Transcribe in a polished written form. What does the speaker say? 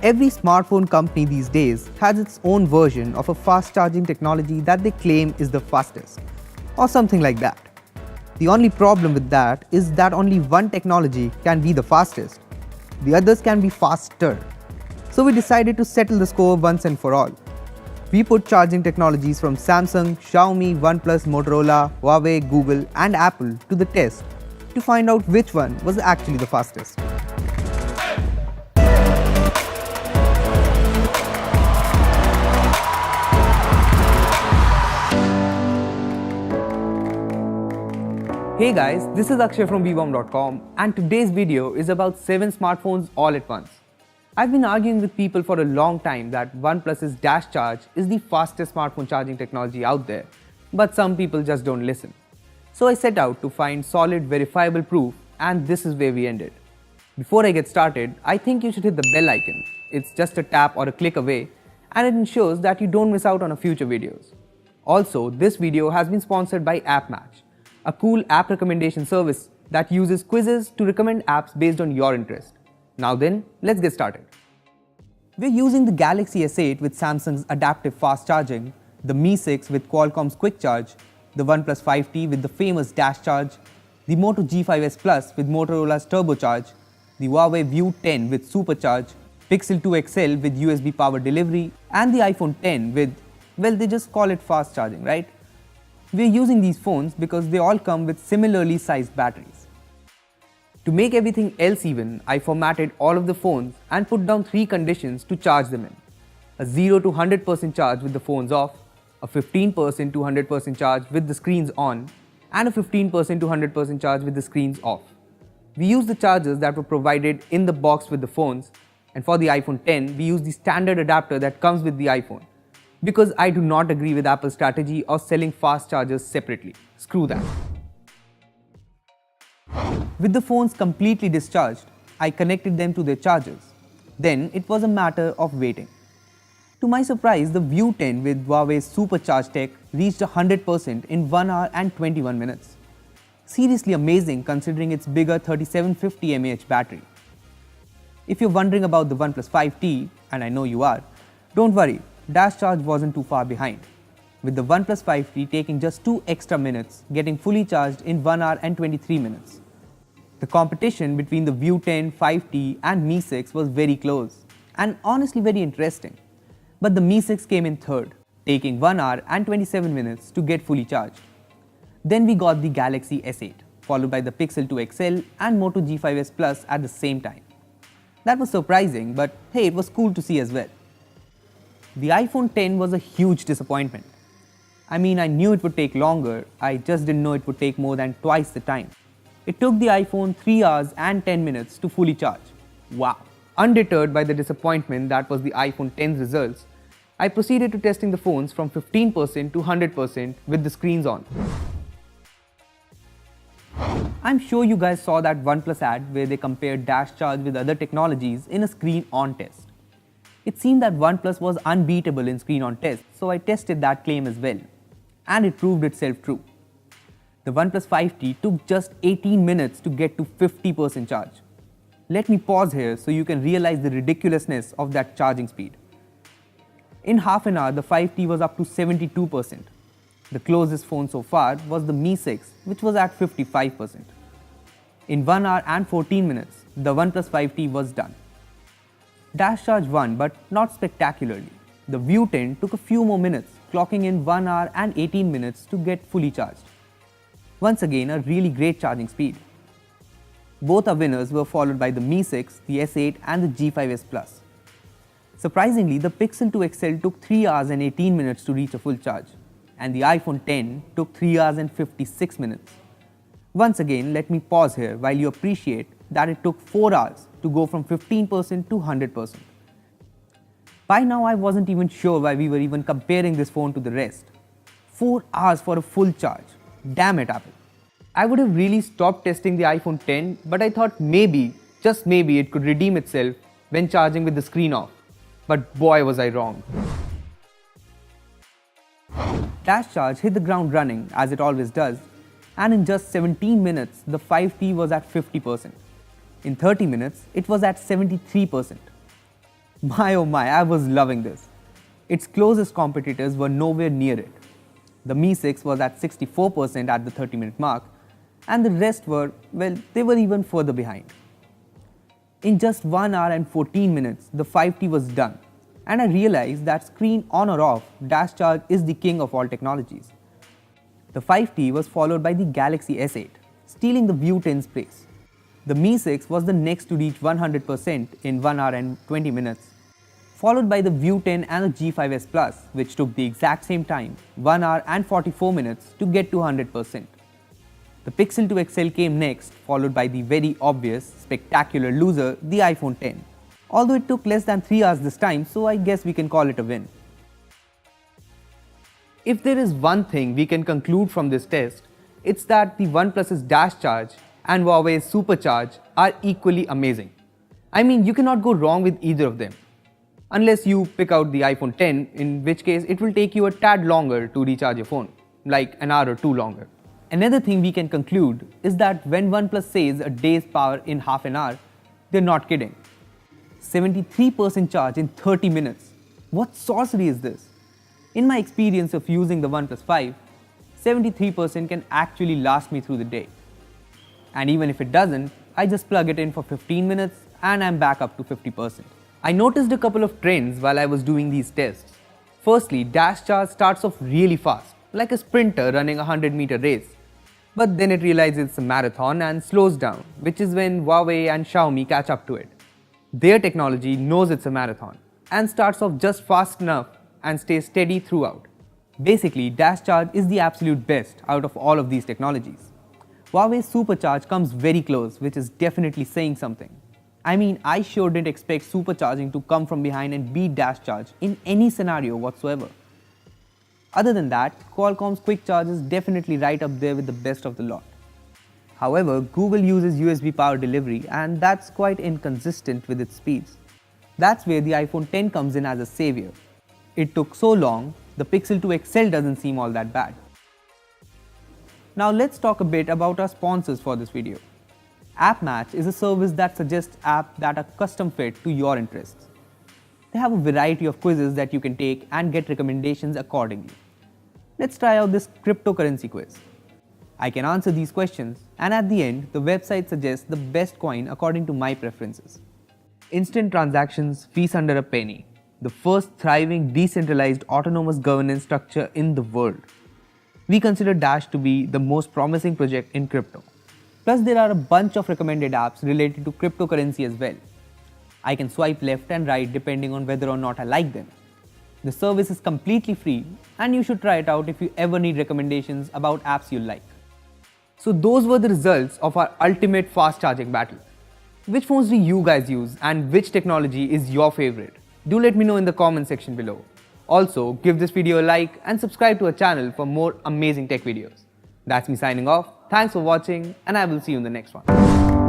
Every smartphone company these days has its own version of a fast charging technology that they claim is the fastest, or something like that. The only problem with that is that only one technology can be the fastest. The others can be faster. So we decided to settle the score once and for all. We put charging technologies from Samsung, Xiaomi, OnePlus, Motorola, Huawei, Google and Apple to the test to find out which one was actually the fastest. Hey guys, this is Akshay from vbomb.com and today's video is about 7 smartphones all at once. I've been arguing with people for a long time that OnePlus's Dash Charge is the fastest smartphone charging technology out there, but some people just don't listen. So I set out to find solid verifiable proof and this is where we ended. Before I get started, I think you should hit the bell icon. It's just a tap or a click away and it ensures that you don't miss out on future videos. Also, this video has been sponsored by AppMatch, a cool app recommendation service that uses quizzes to recommend apps based on your interest. Now then, let's get started. We're using the Galaxy S8 with Samsung's adaptive fast charging, the Mi 6 with Qualcomm's quick charge, the OnePlus 5T with the famous Dash Charge, the Moto G5s Plus with Motorola's turbocharge, the Huawei View 10 with supercharge, Pixel 2 XL with USB power delivery, and the iPhone 10 with, well, they just call it fast charging, right? We're using these phones because they all come with similarly sized batteries. To make everything else even, I formatted all of the phones and put down 3 conditions to charge them in. A 0 to 100% charge with the phones off, a 15% to 100% charge with the screens on, and a 15% to 100% charge with the screens off. We used the chargers that were provided in the box with the phones, and for the iPhone 10, we used the standard adapter that comes with the iPhone. Because I do not agree with Apple's strategy of selling fast chargers separately. Screw that. With the phones completely discharged, I connected them to their chargers. Then it was a matter of waiting. To my surprise, the View 10 with Huawei's supercharged tech reached 100% in 1 hour and 21 minutes. Seriously amazing considering its bigger 3750 mAh battery. If you're wondering about the OnePlus 5T, and I know you are, don't worry. Dash Charge wasn't too far behind, with the OnePlus 5T taking just 2 extra minutes, getting fully charged in 1 hour and 23 minutes. The competition between the View 10, 5T and Mi 6 was very close and honestly very interesting. But the Mi 6 came in third, taking 1 hour and 27 minutes to get fully charged. Then we got the Galaxy S8, followed by the Pixel 2 XL and Moto G5s Plus at the same time. That was surprising, but hey, it was cool to see as well. The iPhone 10 was a huge disappointment. I mean, I knew it would take longer, I just didn't know it would take more than twice the time. It took the iPhone 3 hours and 10 minutes to fully charge. Wow! Undeterred by the disappointment that was the iPhone 10's results, I proceeded to testing the phones from 15% to 100% with the screens on. I'm sure you guys saw that OnePlus ad where they compared Dash Charge with other technologies in a screen-on test. It seemed that OnePlus was unbeatable in screen-on tests, so I tested that claim as well. And it proved itself true. The OnePlus 5T took just 18 minutes to get to 50% charge. Let me pause here so you can realize the ridiculousness of that charging speed. In half an hour, the 5T was up to 72%. The closest phone so far was the Mi 6, which was at 55%. In 1 hour and 14 minutes, the OnePlus 5T was done. Dash Charge won, but not spectacularly. The View 10 took a few more minutes, clocking in 1 hour and 18 minutes to get fully charged. Once again, a really great charging speed. Both our winners were followed by the Mi 6, the S8 and the G5s Plus. Surprisingly, the Pixel 2 XL took 3 hours and 18 minutes to reach a full charge, and the iPhone 10 took 3 hours and 56 minutes. Once again, let me pause here while you appreciate that it took 4 hours to go from 15% to 100%. By now, I wasn't even sure why we were even comparing this phone to the rest. 4 hours for a full charge. Damn it, Apple. I would have really stopped testing the iPhone 10, but I thought maybe, just maybe, it could redeem itself when charging with the screen off. But boy was I wrong. Dash Charge hit the ground running as it always does, and in just 17 minutes, the 5T was at 50%. In 30 minutes, it was at 73%. My oh my, I was loving this. Its closest competitors were nowhere near it. The Mi 6 was at 64% at the 30-minute mark, and the rest were, well, they were even further behind. In just 1 hour and 14 minutes, the 5T was done, and I realized that screen on or off, dash charge is the king of all technologies. The 5T was followed by the Galaxy S8, stealing the View 10's place. The Mi 6 was the next to reach 100% in 1 hour and 20 minutes, followed by the View 10 and the g5s Plus, which took the exact same time, 1 hour and 44 minutes to get to 100%. The Pixel 2 XL came next, followed by the very obvious, spectacular loser, the iPhone X. Although it took less than 3 hours this time, so I guess we can call it a win. If there is one thing we can conclude from this test, it's that the OnePlus's dash charge and Huawei's supercharge are equally amazing. I mean, you cannot go wrong with either of them. Unless you pick out the iPhone X, in which case it will take you a tad longer to recharge your phone, like an hour or two longer. Another thing we can conclude is that when OnePlus says a day's power in half an hour, they're not kidding. 73% charge in 30 minutes. What sorcery is this? In my experience of using the OnePlus 5, 73% can actually last me through the day. And even if it doesn't, I just plug it in for 15 minutes and I'm back up to 50%. I noticed a couple of trends while I was doing these tests. Firstly, dash charge starts off really fast, like a sprinter running a 100-meter race. But then it realizes it's a marathon and slows down, which is when Huawei and Xiaomi catch up to it. Their technology knows it's a marathon and starts off just fast enough and stays steady throughout. Basically, dash charge is the absolute best out of all of these technologies. Huawei's supercharge comes very close, which is definitely saying something. I mean, I sure didn't expect supercharging to come from behind and beat dash charge in any scenario whatsoever. Other than that, Qualcomm's quick charge is definitely right up there with the best of the lot. However, Google uses USB power delivery and that's quite inconsistent with its speeds. That's where the iPhone X comes in as a savior. It took so long, the Pixel 2 XL doesn't seem all that bad. Now let's talk a bit about our sponsors for this video. AppMatch is a service that suggests apps that are custom fit to your interests. They have a variety of quizzes that you can take and get recommendations accordingly. Let's try out this cryptocurrency quiz. I can answer these questions and at the end, the website suggests the best coin according to my preferences. Instant transactions, fees under a penny. The first thriving decentralized autonomous governance structure in the world. We consider Dash to be the most promising project in crypto. Plus, there are a bunch of recommended apps related to cryptocurrency as well. I can swipe left and right depending on whether or not I like them. The service is completely free and you should try it out if you ever need recommendations about apps you like. So those were the results of our ultimate fast charging battle. Which phones do you guys use and which technology is your favorite? Do let me know in the comment section below. Also, give this video a like and subscribe to our channel for more amazing tech videos. That's me signing off. Thanks for watching and I will see you in the next one.